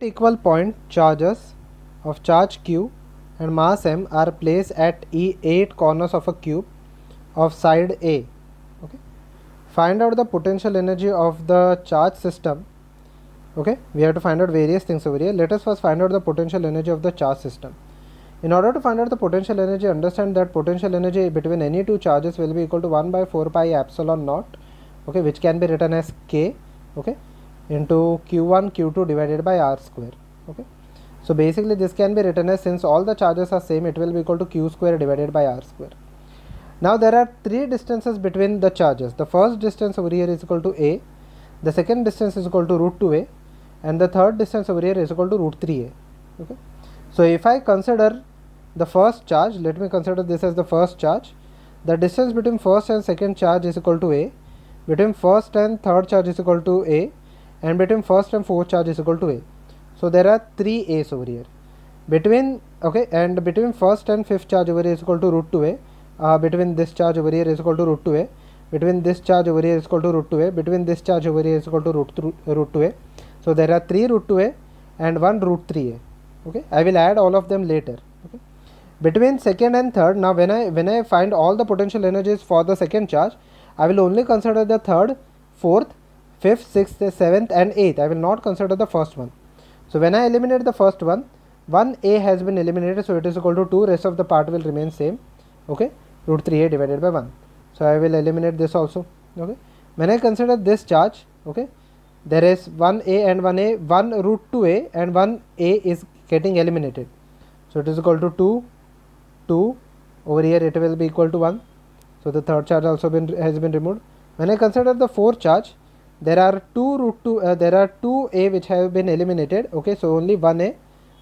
Equal point charges of charge q and mass m are placed at eight corners of a cube of side A. Okay. Find out the potential energy of the charge system. Okay, we have to find out various things over here. Let us first find out the potential energy of the charge system. In order to find out the potential energy, understand that potential energy between any two charges will be equal to 1 by 4 pi epsilon naught, okay, which can be written as k, okay, into q1 q2 divided by r square. Okay, so basically this can be written as, since all the charges are same, it will be equal to q square divided by r square. Now there are three distances between the charges. The first distance over here is equal to a, the second distance is equal to root 2a, and the third distance over here is equal to root 3a. Okay, so if I consider the first charge, let me consider this as the first charge. The distance between first and second charge is equal to a, between first and third charge is equal to a, and between first and fourth charge is equal to a. So there are three a's over here. Between between first and fifth charge over here is equal to root 2a. Between this charge over here is equal to root 2a. Between this charge over here is equal to root 2a. Between this charge over here is equal to root 2a. So there are 3 root 2a and 1 root 3a. Okay, I will add all of them later. Okay, between second and third, now when I find all the potential energies for the second charge, I will only consider the third, fourth, fifth, sixth, seventh and eighth. I will not consider the first one. So when I eliminate the first one, 1a has been eliminated, so it is equal to 2, rest of the part will remain same. Okay, root 3a divided by 1. So I will eliminate this also. Okay, when I consider this charge, okay, there is 1a and 1a, 1 root 2a and 1a is getting eliminated. So it is equal to 2, over here it will be equal to 1. So the third charge also has been removed. When I consider the fourth charge, there are 2a which have been eliminated. Okay, so only 1a,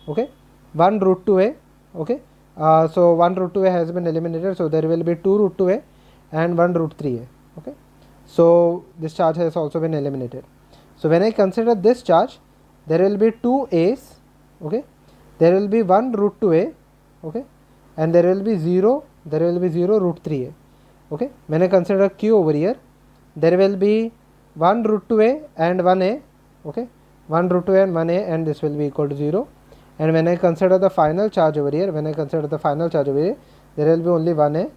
okay, 1 root 2a, okay, so 1 root 2a has been eliminated, so there will be 2 root 2a and 1 root 3a. Okay, so this charge has also been eliminated. So when I consider this charge, there will be 2 a's, okay, there will be 1 root 2a, okay, and there will be 0 root 3a. Okay, when I consider q over here, there will be 1 root 2a and 1a, okay, 1 root 2a and 1a, and this will be equal to 0. And when I consider the final charge over here, there will be only 1a,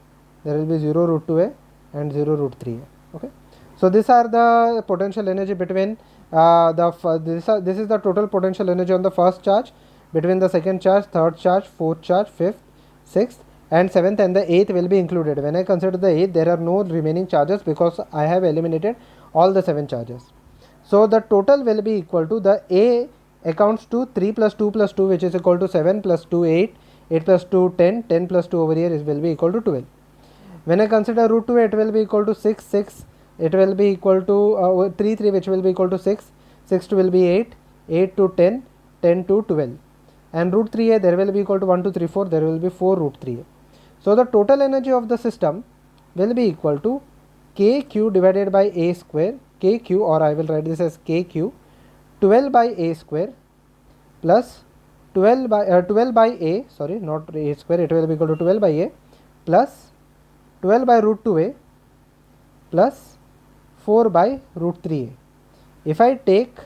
there will be 0 root 2a and 0 root 3a. Okay, so these are the potential energy between this is the total potential energy on the first charge, between the second charge, third charge, fourth charge, fifth, sixth and seventh, and the eighth will be included. When I consider the eighth, there are no remaining charges because I have eliminated all the 7 charges. So the total will be equal to, the a accounts to 3 plus 2 plus 2, which is equal to 7, plus 2 8, 8 plus 2 10, 10 plus 2 over here will be equal to 12. When I consider root 2, it will be equal to 6, 6, it will be equal to 3, 3, which will be equal to 6, 6 2 will be 8, 8 to 10, 10 to 12. And root 3a, there will be equal to 1, 2, 3, 4, there will be 4 root 3a. So the total energy of the system will be equal to kq divided by a square, kq, or I will write this as kq, 12 by a square plus 12 by a, sorry, not a square, it will be equal to 12 by a plus 12 by root 2a plus 4 by root 3a. If I take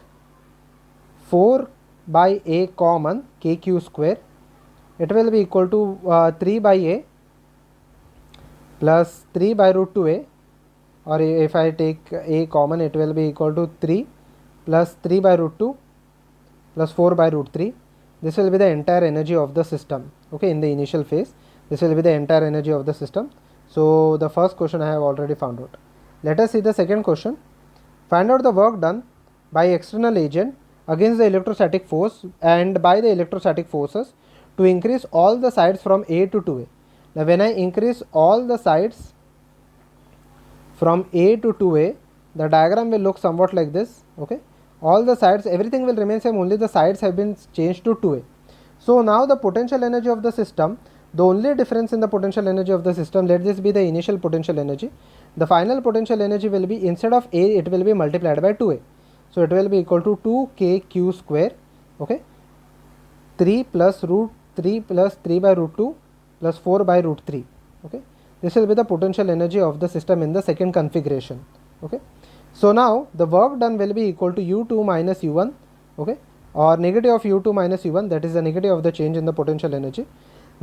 4 by a common, kq square, it will be equal to 3 by a plus 3 by root 2a, or if I take a common, it will be equal to 3 plus 3 by root 2 plus 4 by root 3. This will be the entire energy of the system. Okay, in the initial phase, this will be the entire energy of the system. So the first question I have already found out. Let us see the second question. Find out the work done by external agent against the electrostatic force and by the electrostatic forces to increase all the sides from A to 2A. Now when I increase all the sides from A to 2A, the diagram will look somewhat like this. Okay, all the sides, everything will remain same, only the sides have been changed to 2A. So now the potential energy of the system, the only difference in the potential energy of the system, let this be the initial potential energy. The final potential energy will be, instead of A, it will be multiplied by 2A. So it will be equal to 2kq square, okay, 3 plus root 3 plus 3 by root 2 plus 4 by root 3. Okay, this will be the potential energy of the system in the second configuration. Okay, so now the work done will be equal to u2 minus u1, okay, or negative of u2 minus u1, that is the negative of the change in the potential energy.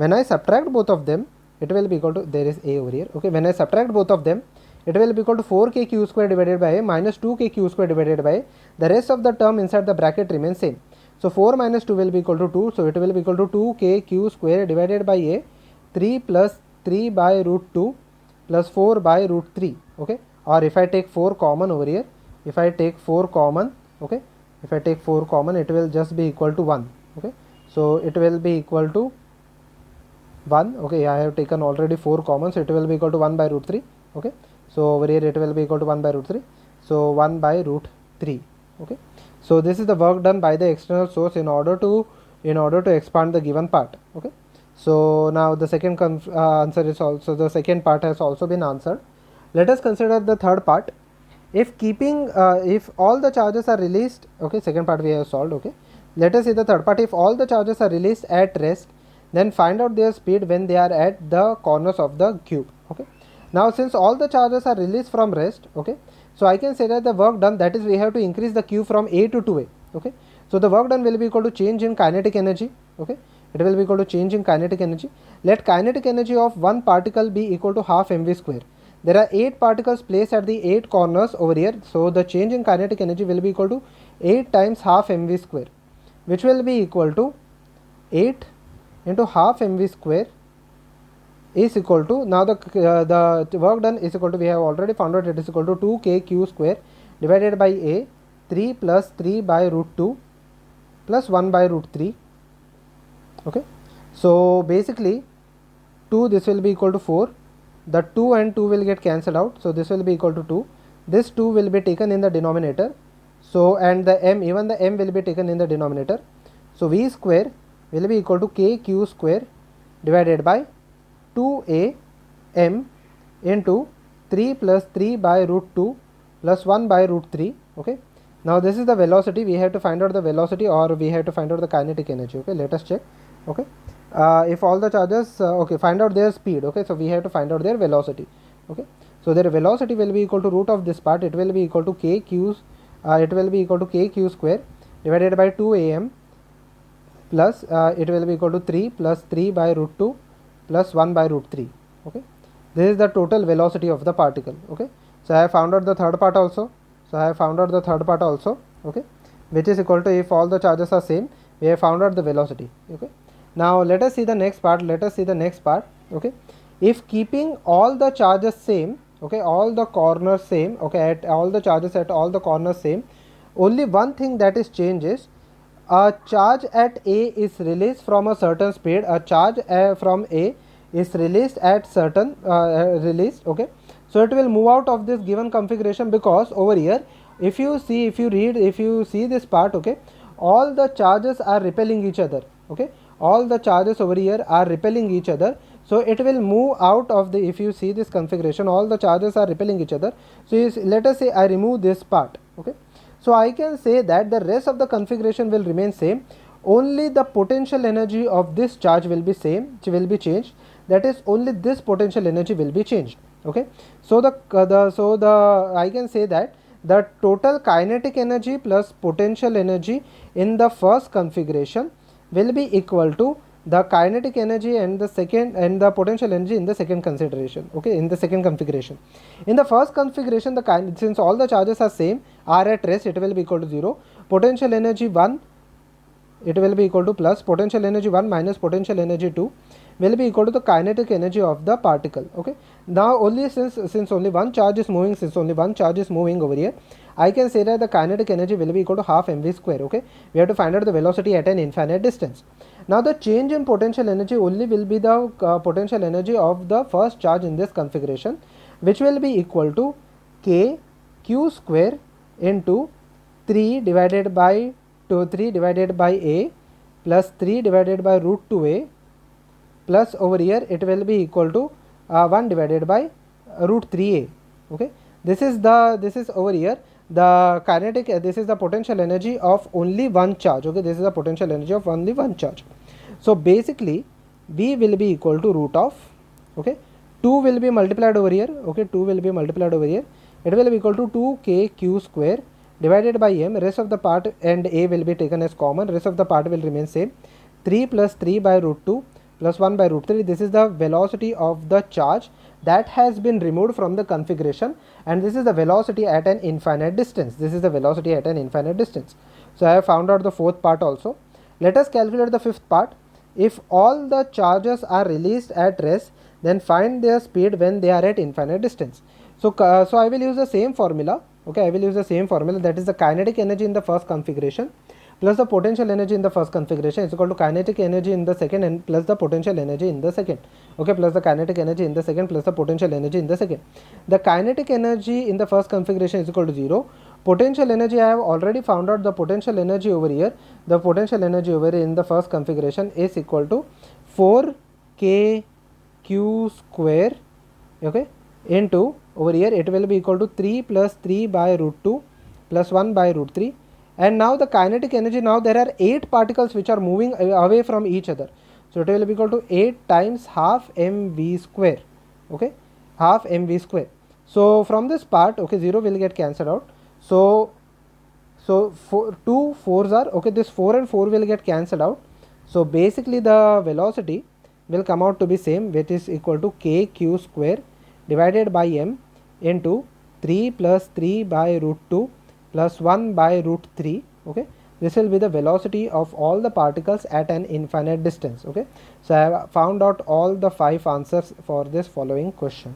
When I subtract both of them, it will be equal to, there is a over here, okay, when I subtract both of them, it will be equal to 4k q square divided by a minus 2k q square divided by a. The rest of the term inside the bracket remains same. So 4 minus 2 will be equal to 2, so it will be equal to 2k q square divided by a, 3 plus 3 by root 2 plus 4 by root 3, okay. Or if I take 4 common over here, if I take 4 common, okay, if I take 4 common, it will just be equal to 1, okay. So it will be equal to 1, okay, I have taken already 4 common, so it will be equal to 1 by root 3, okay. So over here it will be equal to 1 by root 3, so 1 by root 3, okay. So this is the work done by the external source in order to expand the given part, okay. So now the second answer is also, the second part has also been answered. Let us consider the third part. If all the charges are released, okay, second part we have solved, okay. Let us see the third part. If all the charges are released at rest, then find out their speed when they are at the corners of the cube, okay. Now since all the charges are released from rest, okay, so I can say that the work done, that is we have to increase the cube from a to 2a, okay. So the work done will be equal to change in kinetic energy, okay, it will be equal to change in kinetic energy. Let kinetic energy of one particle be equal to half mv square. There are 8 particles placed at the 8 corners over here, so the change in kinetic energy will be equal to 8 times half mv square, which will be equal to 8 into half mv square is equal to, now the work done is equal to, we have already found out, it is equal to 2k q square divided by a, 3 plus 3 by root 2 plus 1 by root 3, okay. So basically 2, this will be equal to 4, the 2 and 2 will get cancelled out, so this will be equal to 2, this 2 will be taken in the denominator, so and the m, even the m will be taken in the denominator, so v square will be equal to k q square divided by 2a m into 3 plus 3 by root 2 plus 1 by root 3, okay. Now this is the velocity, we have to find out the velocity, or we have to find out the kinetic energy, okay. Let us check, okay. If all the charges, okay, find out their speed, okay, so we have to find out their velocity, okay. So their velocity will be equal to root of this part, it will be equal to k q, it will be equal to k q square divided by 2am plus it will be equal to 3 plus 3 by root 2 plus 1 by root 3, okay. This is the total velocity of the particle, okay. So I have found out the third part also, okay, which is equal to, if all the charges are same, we have found out the velocity, okay. Now let us see the next part, okay. If keeping all the charges same, okay, all the corners same, okay, at all the charges at all the corners same, only one thing that is changes, a charge at A is released from a certain speed, a charge from A is released at certain okay. So it will move out of this given configuration, because over here if you see this part, okay, all the charges are repelling each other, okay, all the charges over here are repelling each other, so it will move out of the, if you see this configuration, all the charges are repelling each other. So let us say I remove this part, okay. So I can say that the rest of the configuration will remain same, only the potential energy of this charge will be same, which will be changed, that is only this potential energy will be changed, okay. So I can say that the total kinetic energy plus potential energy in the first configuration will be equal to the kinetic energy and the second, and the potential energy in the second consideration, okay, in the second configuration. In the first configuration, since all the charges are same, are at rest, it will be equal to 0, potential energy 1, it will be equal to plus potential energy 1 minus potential energy 2 will be equal to the kinetic energy of the particle, okay. Now only since only one charge is moving, over here, I can say that the kinetic energy will be equal to half mv square, okay. We have to find out the velocity at an infinite distance. Now the change in potential energy only will be the potential energy of the first charge in this configuration, which will be equal to k q square into 3 divided by a plus 3 divided by root 2a plus over here it will be equal to 1 divided by root 3a, okay. This is over here the kinetic, this is the potential energy of only one charge, okay, this is the potential energy of only one charge. So basically V will be equal to root of, okay, 2 will be multiplied over here, okay, 2 will be multiplied over here, it will be equal to 2k q square divided by m, rest of the part and a will be taken as common, rest of the part will remain same. 3 plus 3 by root 2 plus 1 by root 3, this is the velocity of the charge that has been removed from the configuration, and this is the velocity at an infinite distance. This is the velocity at an infinite distance. So I have found out the fourth part also. Let us calculate the fifth part. If all the charges are released at rest, then find their speed when they are at infinite distance. So I will use the same formula. Okay, I will use the same formula, that is the kinetic energy in the first configuration plus the potential energy in the first configuration is equal to kinetic energy in the second and plus the potential energy in the second. Okay, plus the kinetic energy in the second plus the potential energy in the second. The kinetic energy in the first configuration is equal to 0. Potential energy, I have already found out the potential energy over here. The potential energy over here in the first configuration is equal to 4kq square, okay, into over here it will be equal to 3 plus 3 by root 2 plus 1 by root 3. And now the kinetic energy, now there are 8 particles which are moving away from each other. So it will be equal to 8 times half mv square, okay, half mv square. So from this part, okay, 0 will get cancelled out. So 2 4s are, okay, this 4 and 4 will get cancelled out. So basically the velocity will come out to be same, which is equal to kq square divided by m into 3 plus 3 by root 2 plus 1 by root 3. Okay, this will be the velocity of all the particles at an infinite distance. Okay, so I have found out all the 5 answers for this following question.